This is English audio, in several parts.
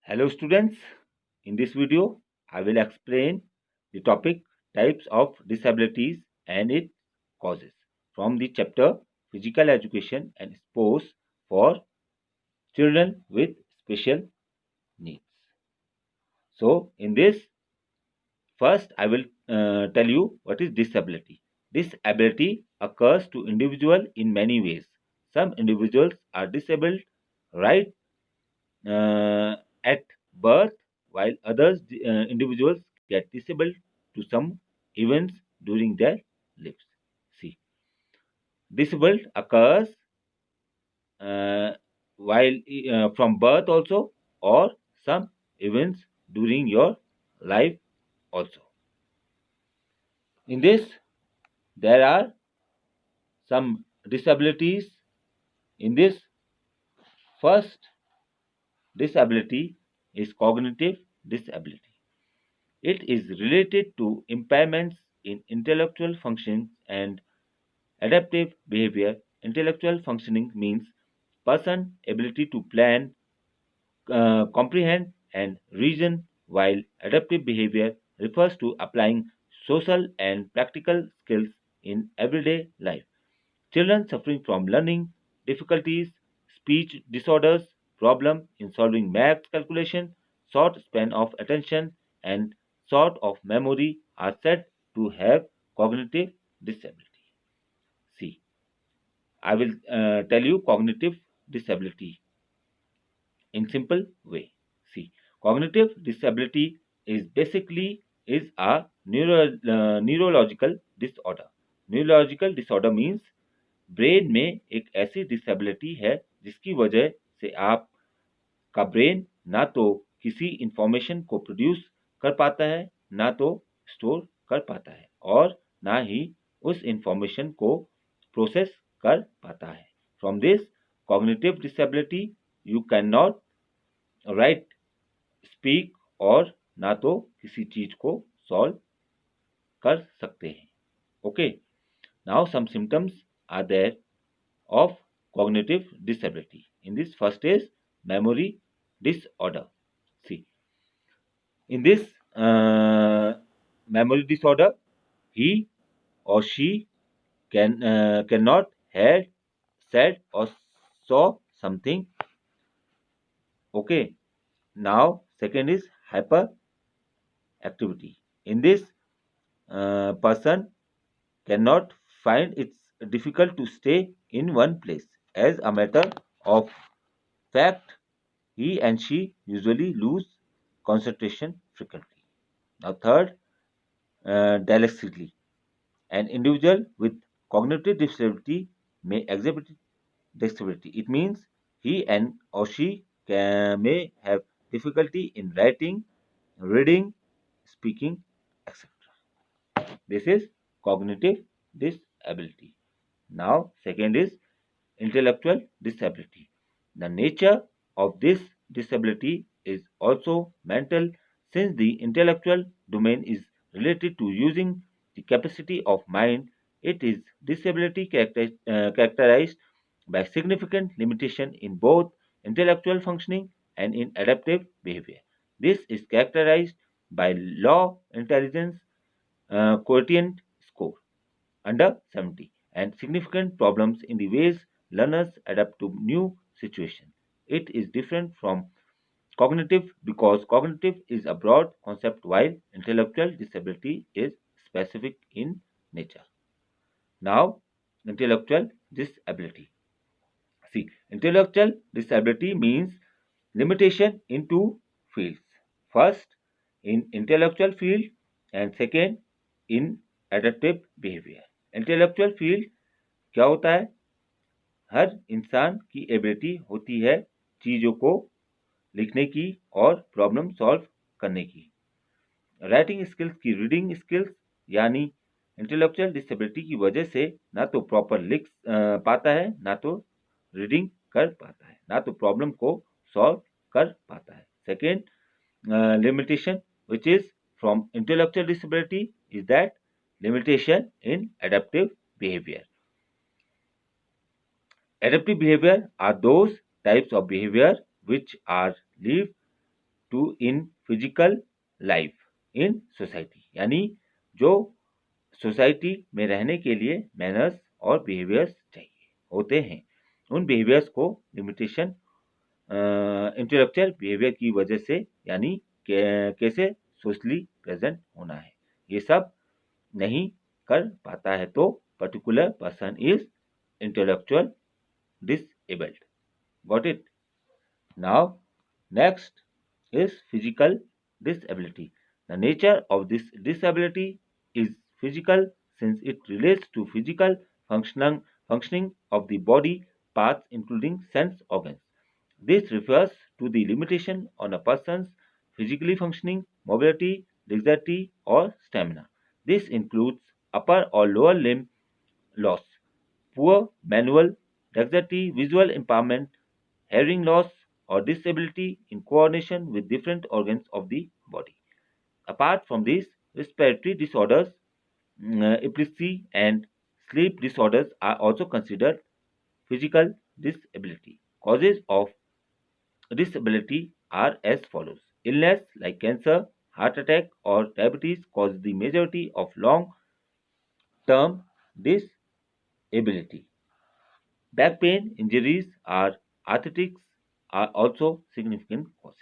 Hello students, in this video I will explain the topic types of disabilities and its causes from the chapter Physical Education and Sports for Children with Special Needs. So in this first I will tell you what is disability. Disability occurs to individual in many ways. Some individuals are disabled right at birth, while others individuals get disabled to some events during their lives. See, disabled occurs uh, while from birth also, or some events during your life also. In this, there are some disabilities. In this, first disability is cognitive disability. It is related to impairments in intellectual functions and adaptive behavior. Intellectual functioning means person ability to plan, comprehend, and reason, while adaptive behavior refers to applying social and practical skills in everyday life. Children suffering from learning difficulties, speech disorders, problem in solving math calculation, short span of attention, and short of memory are said to have cognitive disability. See, I will tell you cognitive disability in simple way. See, cognitive disability is basically is a neurological disorder. Neurological disorder means brain में एक ऐसी disability है जिसकी वजह से आपका brain ना तो किसी इंफॉर्मेशन को प्रोड्यूस कर पाता है, ना तो स्टोर कर पाता है, और ना ही उस इंफॉर्मेशन को प्रोसेस कर पाता है. From this cognitive disability you can not right, speak, और ना तो किसी चीज को सॉल्व कर सकते हैं. Okay, now some symptoms are there of cognitive disability. In this, first is memory disorder. See, in this memory disorder, he or she cannot have said or saw something. Okay. Now, second is hyperactivity. In this, person cannot find it's difficult to stay in one place. As a matter of fact, he and she usually lose concentration frequently. Now, third, dyslexia. An individual with cognitive disability may exhibit disability. It means he and or she may have difficulty in writing, reading, speaking, etc. This is cognitive disability. Now, second is intellectual disability. The nature of this disability is also mental, since the intellectual domain is related to using the capacity of mind. It is disability characterized by significant limitation in both intellectual functioning and in adaptive behavior. This is characterized by low intelligence quotient score under 70 and significant problems in the ways learners adapt to new situations. It is different from cognitive because cognitive is a broad concept while intellectual disability is specific in nature. Now, intellectual disability. See, intellectual disability means limitation in two fields. First, in intellectual field, and second, in adaptive behavior. Intellectual field क्या होता है? हर इंसान की ability होती है चीजों को लिखने की और प्रॉब्लम सॉल्व करने की. राइटिंग स्किल्स की रीडिंग स्किल्स, यानी इंटेलेक्चुअल डिसेबिलिटी की वजह से ना तो प्रॉपर लिख पाता है, ना तो रीडिंग कर पाता है, ना तो प्रॉब्लम को सॉल्व कर पाता है. Second limitation which is from intellectual disability is that limitation in adaptive behavior. Adaptive behavior are those types of behavior which are live to in physical life in society, यानी जो society में रहने के लिए manners और behaviours चाहिए होते हैं, उन बिहेवियर्स को लिमिटेशन इंटेलेक्चुअल बिहेवियर की वजह से, यानी कैसे सोशली प्रेजेंट होना है, ये सब नहीं कर पाता है, तो particular person is intellectual disabled. Got it? Now, next is physical disability. The nature of this disability is physical since it relates to physical functioning of the body parts including sense organs. This refers to the limitation on a person's physically functioning, mobility, dexterity, or stamina. This includes upper or lower limb loss, poor manual dexterity, visual impairment, hearing loss, or disability in coordination with different organs of the body. Apart from these, respiratory disorders, epilepsy, and sleep disorders are also considered physical disability. Causes of disability are as follows. Illness like cancer, heart attack, or diabetes cause the majority of long-term disability. Back pain, injuries, or arthritis are also significant causes.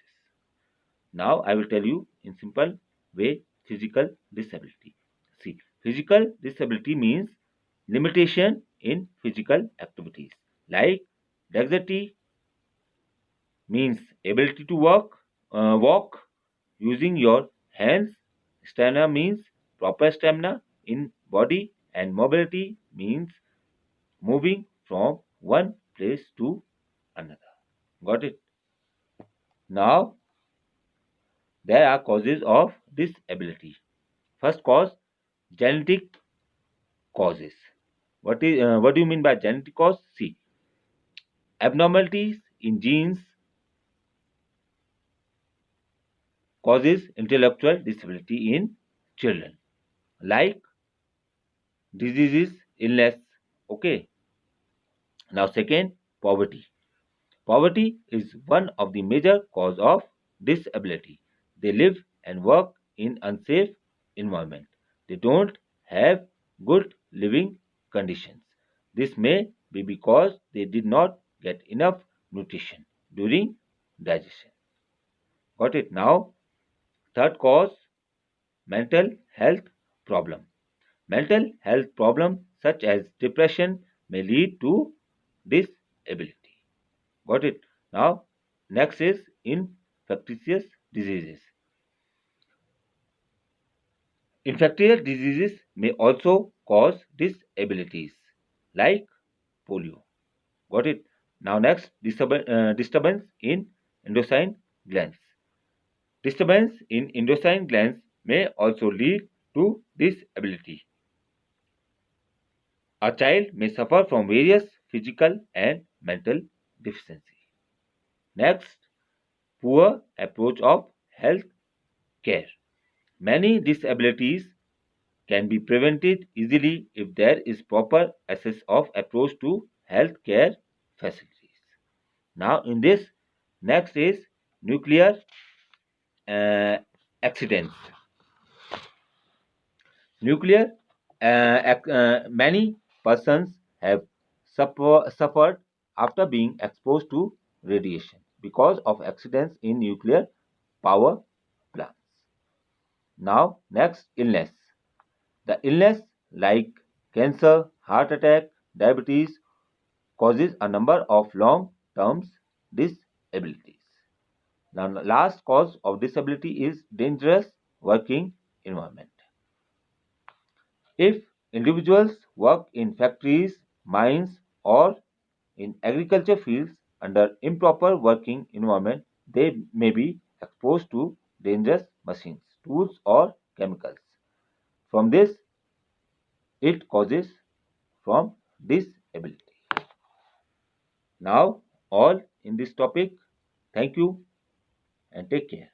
Now I will tell you in simple way physical disability. See, physical disability means limitation in physical activities like dexterity means ability to walk using your hands. Stamina means proper stamina in body, and mobility means moving from one place to another. Got it? Now there are causes of disability. First cause, genetic causes. What do you mean by genetic cause? See, abnormalities in genes causes intellectual disability in children, like diseases, illness. Okay. Now second, poverty. Poverty is one of the major cause of disability. They live and work in unsafe environment. They don't have good living conditions. This may be because they did not get enough nutrition during digestion. Got it? Now, third cause, mental health problem. Mental health problems such as depression may lead to disability. Got it? Now, next is infectious diseases. Infectious diseases may also cause disabilities like polio. Got it? Now, next, disturbance in endocrine glands. Disturbance in endocrine glands may also lead to disability. A child may suffer from various physical and mental deficiency. Next, poor approach of health care. Many disabilities can be prevented easily if there is proper access of approach to health care facilities. Now, in this, next is nuclear uh, accidents. Nuclear many persons have suffered after being exposed to radiation because of accidents in nuclear power plants. Now, next, illness. The illness like cancer, heart attack, diabetes causes a number of long-term disabilities. Now, the last cause of disability is dangerous working environment. If individuals work in factories, mines, or in agriculture fields under improper working environment, they may be exposed to dangerous machines, tools, or chemicals. From this, it causes from disability. Now, all in this topic, thank you and take care.